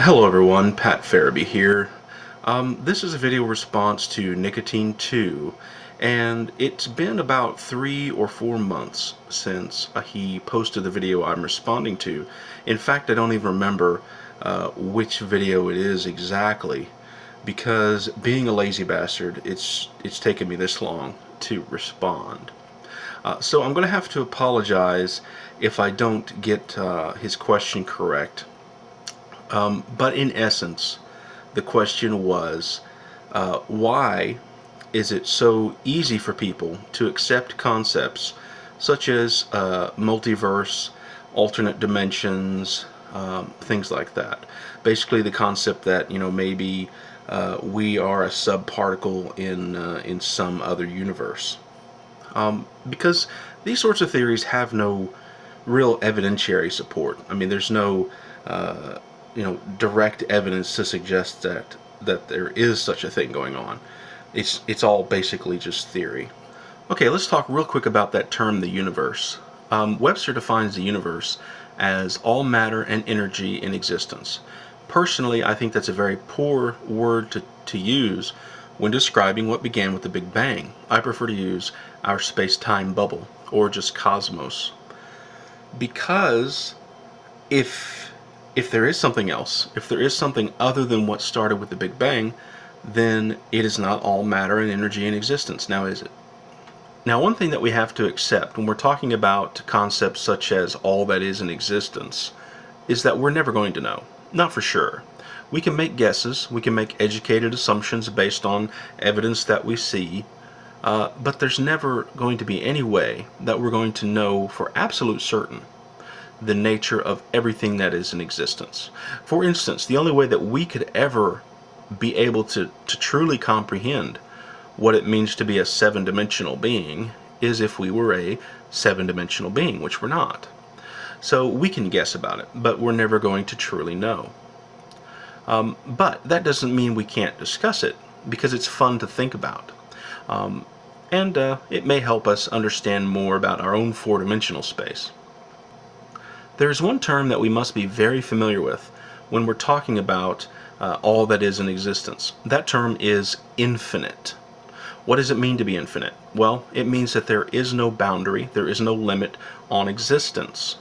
Hello everyone, Pat Farabee here. This is a video response to Nicotine 2, and it's been about 3 or 4 months since he posted the video I'm responding to. In fact, I don't even remember which video it is exactly, because being a lazy bastard, it's taken me this long to respond. So I'm going to have to apologize if I don't get his question correct. But in essence, the question was, why is it so easy for people to accept concepts such as multiverse, alternate dimensions, things like that? Basically, the concept that maybe we are a subparticle in some other universe. Because these sorts of theories have no real evidentiary support. I mean, there's no direct evidence to suggest that there is such a thing going on. It's all basically just theory. Okay, let's talk real quick about that term, the universe. Webster defines the universe as all matter and energy in existence. Personally, I think that's a very poor word to use when describing what began with the Big Bang. I prefer to use our space-time bubble, or just cosmos. Because if there is something else, if there is something other than what started with the Big Bang, then it is not all matter and energy in existence. Now is it? Now, one thing that we have to accept when we're talking about concepts such as all that is in existence is that we're never going to know. Not for sure. We can make guesses, we can make educated assumptions based on evidence that we see, but there's never going to be any way that we're going to know for absolute certain the nature of everything that is in existence. For instance, the only way that we could ever be able to truly comprehend what it means to be a seven-dimensional being is if we were a seven-dimensional being, which we're not. So we can guess about it, but we're never going to truly know. But that doesn't mean we can't discuss it, because it's fun to think about. And it may help us understand more about our own four-dimensional space. There's one term that we must be very familiar with when we're talking about all that is in existence. That term is infinite. What does it mean to be infinite? Well, it means that there is no boundary, there is no limit on existence.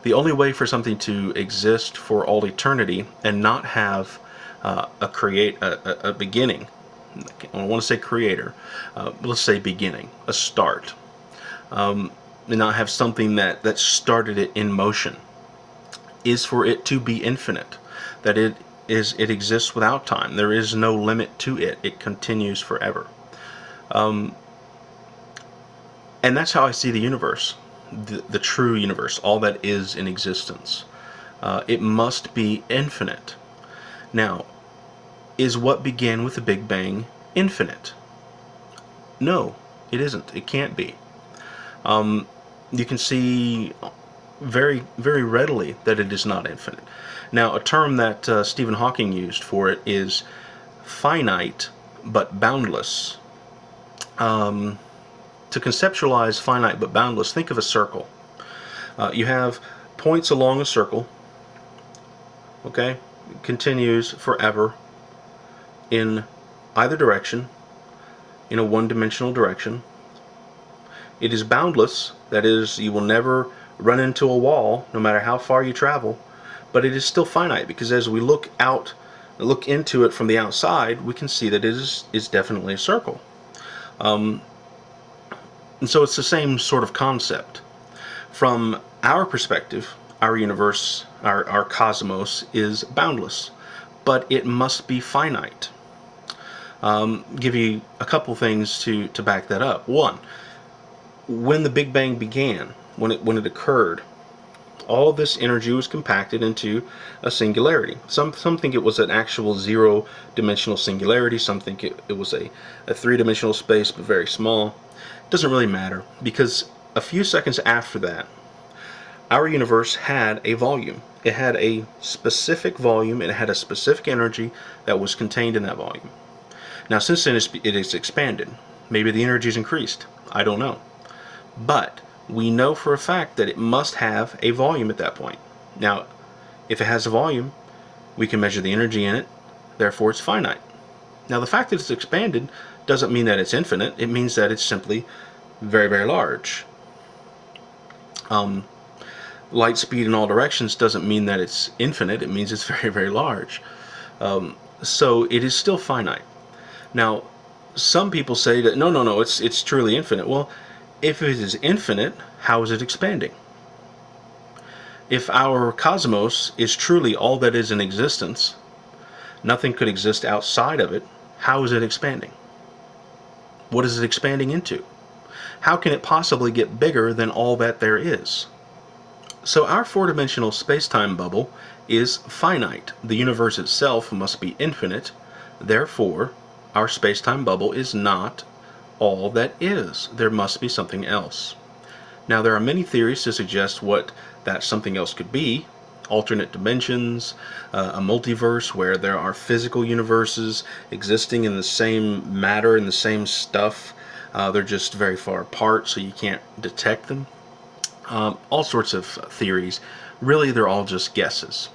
The only way for something to exist for all eternity and not have a beginning, I don't want to say creator, let's say beginning, a start, and not have something that started it in motion, is for it to be infinite, that it exists without time. There is no limit to it. It continues forever. And that's how I see the universe, the true universe, all that is in existence. It must be infinite. Now, is what began with the Big Bang infinite? No, it isn't. It can't be. You can see very, very readily that it is not infinite. Now, a term that Stephen Hawking used for it is finite but boundless. To conceptualize finite but boundless, think of a circle. You have points along a circle, okay? It continues forever in either direction, in a one-dimensional direction. It is boundless, that is, you will never run into a wall no matter how far you travel, but it is still finite because as we look into it from the outside, we can see that it is definitely a circle. And so it's the same sort of concept. From our perspective, our universe, our cosmos is boundless, but it must be finite. Give you a couple things to back that up. One, when the Big Bang began, when it occurred, all of this energy was compacted into a singularity. Some think it was an actual zero-dimensional singularity. Some think it was a three-dimensional space, but very small. It doesn't really matter, because a few seconds after that, our universe had a volume. It had a specific volume, and it had a specific energy that was contained in that volume. Now, since then, it has expanded. Maybe the energy's increased. I don't know. But we know for a fact that it must have a volume at that point. Now, if it has a volume, We can measure the energy in it, therefore it's finite. Now the fact that it's expanded doesn't mean that it's infinite, it means that it's simply very, very large. Light speed in all directions doesn't mean that it's infinite, it means it's very, very large. So it is still finite. Now, some people say that no, it's truly infinite. Well, if it is infinite, how is it expanding? If our cosmos is truly all that is in existence, nothing could exist outside of it, how is it expanding? What is it expanding into? How can it possibly get bigger than all that there is? So our four-dimensional space-time bubble is finite. The universe itself must be infinite. Therefore, our space-time bubble is not all that is. There must be something else. Now, there are many theories to suggest what that something else could be. Alternate dimensions, a multiverse where there are physical universes existing in the same matter, in the same stuff. They're just very far apart, so you can't detect them. All sorts of theories. Really, they're all just guesses.